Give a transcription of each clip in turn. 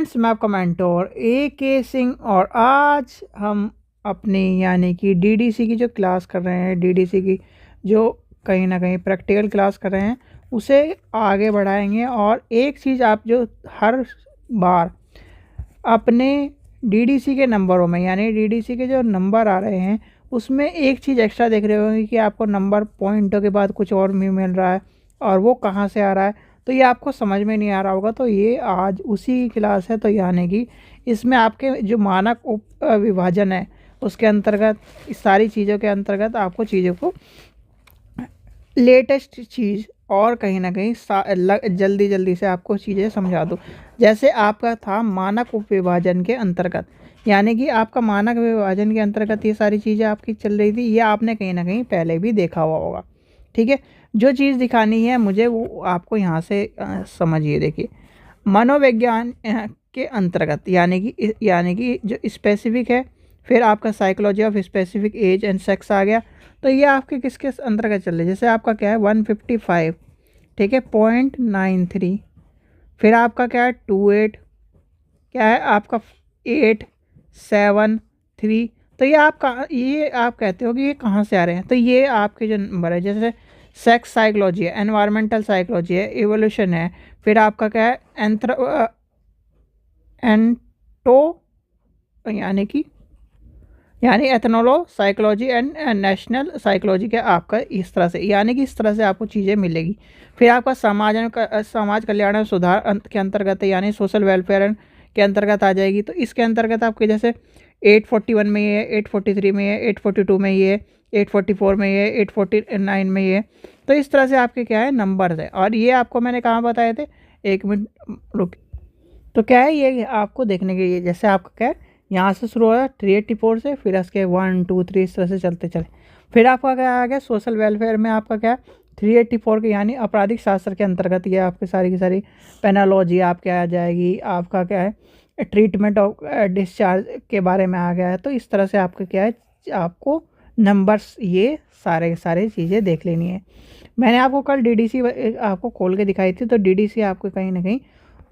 Friends, मैं आपका mentor AK Singh और आज हम अपनी यानी कि DDC की जो क्लास कर रहे हैं, DDC की जो कहीं ना कहीं प्रैक्टिकल क्लास कर रहे हैं उसे आगे बढ़ाएंगे। और एक चीज़ आप जो हर बार अपने DDC के नंबरों में यानी DDC के जो नंबर आ रहे हैं उसमें एक चीज़ एक्स्ट्रा देख रहे होंगे कि आपको नंबर पॉइंटों के बाद कुछ और भी मिल रहा है और वो कहाँ से आ रहा है, तो ये आपको समझ में नहीं आ रहा होगा। तो ये आज उसी की क्लास है। तो यानी कि इसमें आपके जो मानक उप विभाजन है उसके अंतर्गत इस सारी चीज़ों के अंतर्गत आपको चीज़ों को लेटेस्ट चीज़ और कहीं ना कहीं जल्दी जल्दी से आपको चीज़ें समझा दूँ। जैसे आपका था मानक उप विभाजन के अंतर्गत, यानी कि आपका मानक विभाजन के अंतर्गत ये सारी चीज़ें आपकी चल रही थी, ये आपने कहीं ना कहीं पहले भी देखा हुआ होगा। ठीक है, जो चीज़ दिखानी है मुझे वो आपको यहाँ से समझिए। देखिए, मनोविज्ञान के अंतर्गत यानी कि जो स्पेसिफिक है, फिर आपका psychology of specific age and sex आ गया। तो ये आपके किसके अंतर्गत चल रही है? जैसे आपका क्या है 155, ठीक है, 0.93, फिर आपका क्या है 28, क्या है आपका 873। तो ये आप कहते हो कि ये कहाँ से आ रहे हैं? तो ये आपके जो नंबर है, जैसे सेक्स साइकोलॉजी है, एनवायरमेंटल साइकोलॉजी है, इवोल्यूशन है, फिर आपका क्या है एंटो यानी एथनोलो साइकोलॉजी एंड नेशनल साइकोलॉजी के आपका इस तरह से, यानी कि इस तरह से आपको चीज़ें मिलेगी। फिर आपका समाज कल्याण और सुधार के अंतर्गत है, यानी सोशल वेलफेयर के अंतर्गत आ जाएगी। तो इसके अंतर्गत आपके जैसे 841 में ये है, 843 में ये, 842 में ये, 844 में ये, 849 में ये। तो इस तरह से आपके क्या है नंबर्स है। और ये आपको मैंने कहाँ बताए थे, एक मिनट रुक। तो क्या है ये आपको देखने के लिए, जैसे आपका क्या है यहाँ से शुरू हो रहा है 384 से, फिर इसके 1 2 3 इस तरह से चलते चले। फिर आपका क्या आ गया सोशल वेलफेयर में, आपका क्या 384 के यानी आपराधिक शास्त्र के अंतर्गत ये आपके सारी की सारी पेनोलॉजी आपके आ जाएगी। आपका क्या है ट्रीटमेंट ऑफ डिस्चार्ज के बारे में आ गया है। तो इस तरह से आपका क्या है आपको नंबर्स ये सारे चीज़ें देख लेनी है। मैंने आपको कल DDC आपको खोल के दिखाई थी। तो DDC आपको कहीं ना कहीं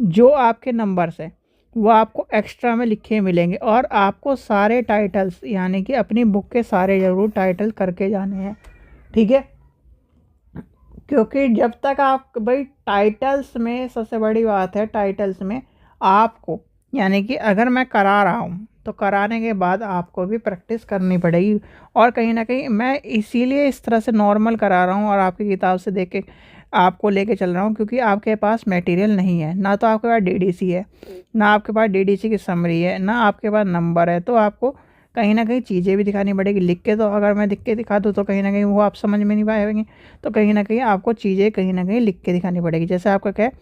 जो आपके नंबर्स हैं वो आपको एक्स्ट्रा में लिखे मिलेंगे। और आपको सारे टाइटल्स यानी कि अपनी बुक के सारे ज़रूर टाइटल करके जाने हैं, ठीक है। क्योंकि जब तक आप भाई टाइटल्स में सबसे बड़ी बात है, टाइटल्स में आपको यानी कि अगर मैं करा रहा हूँ तो कराने के बाद आपको भी प्रैक्टिस करनी पड़ेगी। और कहीं ना कहीं मैं इसीलिए इस तरह से नॉर्मल करा रहा हूँ और आपकी किताब से देख के आपको लेके चल रहा हूँ, क्योंकि आपके पास मटेरियल नहीं है, ना तो आपके पास DDC है, ना आपके पास DDC की समरी है, ना आपके पास नंबर है। तो आपको कहीं ना कहीं चीज़ें भी दिखानी पड़ेगी लिख के। तो अगर मैं लिख के दिखा दूँ तो कहीं ना कहीं वो आप समझ में नहीं पाएंगे। तो कहीं ना कहीं आपको चीज़ें कहीं ना कहीं लिख के दिखानी पड़ेगी। जैसे आपका क्या है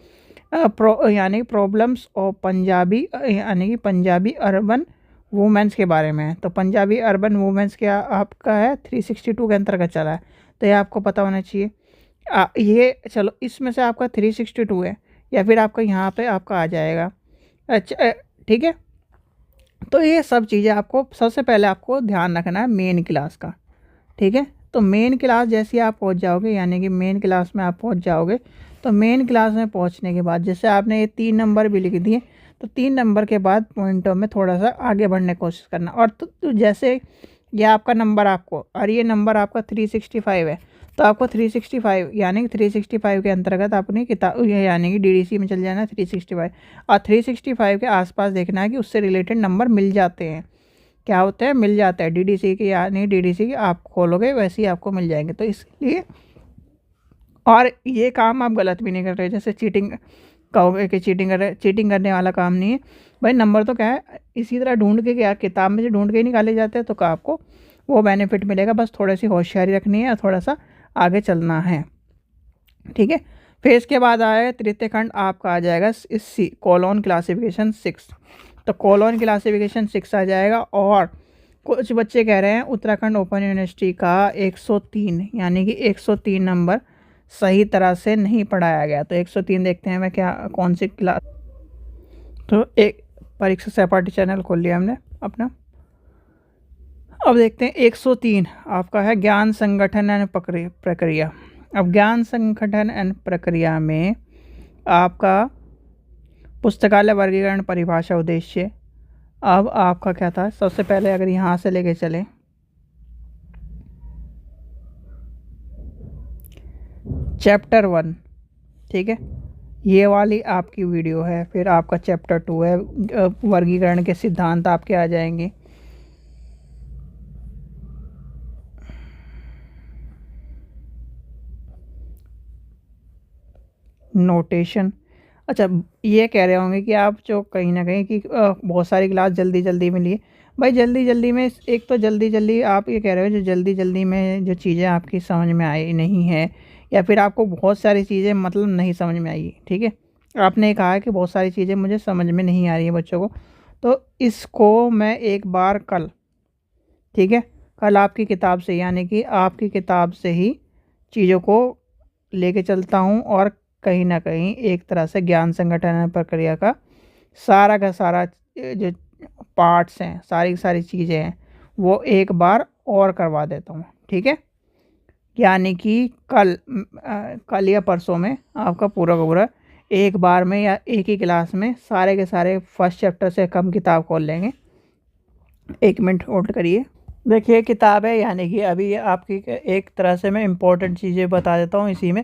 यानी प्रॉब्लम्स और पंजाबी यानी कि पंजाबी अर्बन वुमेंस के बारे में है। तो पंजाबी अर्बन वुमेंस क्या आपका है 362 के अंतर्गत चला है। तो ये आपको पता होना चाहिए। ये चलो इसमें से आपका 362 है, या फिर आपका यहाँ पे आपका आ जाएगा। अच्छा, ठीक है। तो ये सब चीज़ें आपको सबसे पहले आपको ध्यान रखना है मेन क्लास का, ठीक है। तो मेन क्लास जैसे ही आप पहुँच जाओगे, यानी कि मेन क्लास में आप पहुँच जाओगे, तो मेन क्लास में पहुँचने के बाद जैसे आपने ये 3 नंबर भी लिख दिए, तो 3 नंबर के बाद पॉइंटों में थोड़ा सा आगे बढ़ने की कोशिश करना। और तो जैसे ये आपका नंबर आपको, और ये नंबर आपका 365 है, तो आपको 365 यानी कि 365 के अंतर्गत अपनी किताब यानी कि DDC में चल जाना है 365। और 365 के आसपास देखना है कि उससे रिलेटेड नंबर मिल जाते हैं। क्या होते हैं? मिल जाता है DDC के, यानी DDC के आप खोलोगे वैसे ही आपको मिल जाएंगे। तो इसलिए, और ये काम आप गलत भी नहीं कर रहे, जैसे चीटिंग कहोगे कि चीटिंग कर रहे, चीटिंग करने वाला काम नहीं है भाई। नंबर तो क्या है इसी तरह ढूंढ के, क्या किताब में से ढूंढ के ही निकाले जाते हैं। तो आपको वो बेनिफिट मिलेगा, बस थोड़ी सी होशियारी रखनी है और थोड़ा सा आगे चलना है, ठीक है। फिर इसके बाद आएगा तृतीय खंड, आपका आ जाएगा इस कॉलोन क्लासिफिकेशन 6। तो कॉलोन क्लासिफिकेशन 6 आ जाएगा। और कुछ बच्चे कह रहे हैं उत्तराखंड ओपन यूनिवर्सिटी का 103 यानी कि 103 नंबर सही तरह से नहीं पढ़ाया गया। तो 103 देखते हैं मैं क्या कौन सी क्लास। तो एक परीक्षा सहपाठी चैनल खोल लिया हमने अपना। अब देखते हैं 103 आपका है ज्ञान संगठन एंड प्रक्रिया। अब ज्ञान संगठन एंड प्रक्रिया में आपका पुस्तकालय वर्गीकरण परिभाषा उद्देश्य। अब आपका क्या था, सबसे पहले अगर यहाँ से लेके चलें चैप्टर 1, ठीक है, ये वाली आपकी वीडियो है। फिर आपका चैप्टर 2 है, वर्गीकरण के सिद्धांत आपके आ जाएंगे। नोटेशन। अच्छा, ये कह रहे होंगे कि आप जो कहीं ना कहीं कि बहुत सारी क्लास जल्दी जल्दी में लिए। भाई जल्दी जल्दी में, एक तो जल्दी जल्दी आप ये कह रहे हो जो जल्दी जल्दी में जो चीज़ें आपकी समझ में आई नहीं है, या फिर आपको बहुत सारी चीज़ें मतलब नहीं समझ में आई, ठीक है। आपने कहा है कि बहुत सारी चीज़ें मुझे समझ में नहीं आ रही है बच्चों को, तो इसको मैं एक बार कल, ठीक है, कल आपकी किताब से, यानी कि आपकी किताब से ही चीज़ों को लेके चलता हूँ, और कहीं ना कहीं एक तरह से ज्ञान संगठन प्रक्रिया का सारा जो पार्ट्स हैं, सारी सारी चीज़ें हैं, वो एक बार और करवा देता हूँ, ठीक है। यानी कि कल या परसों में आपका पूरा का पूरा एक बार में या एक ही क्लास में सारे के सारे फर्स्ट चैप्टर से कम किताब खोल लेंगे। 1 मिनट होल्ड करिए। देखिए किताब है, यानी कि अभी ये आपकी एक तरह से मैं इम्पोर्टेंट चीज़ें बता देता हूँ इसी में।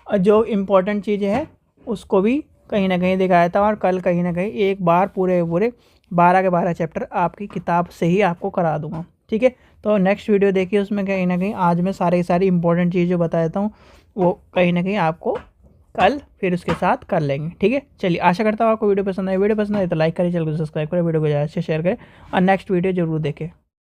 जो इम्पोर्टेंट चीज़ें हैं उसको भी कहीं ना कहीं दिखाया था, और कल कहीं ना कहीं एक बार पूरे पूरे 12 के 12 चैप्टर आपकी किताब से ही आपको करा दूँगा, ठीक है। तो नेक्स्ट वीडियो देखिए, उसमें कहीं ना कहीं आज मैं सारी इंपॉर्टेंट चीज़ जो बता देता हूँ वो कहीं ना कहीं आपको कल फिर उसके साथ कर लेंगे, ठीक है। चलिए, आशा करता हूँ आपको वीडियो पसंद आए। वीडियो पसंद आए तो लाइक करें, चैनल को सब्सक्राइब करें, वीडियो को ज़्यादा से शेयर करें, और नेक्स्ट वीडियो जरूर देखें।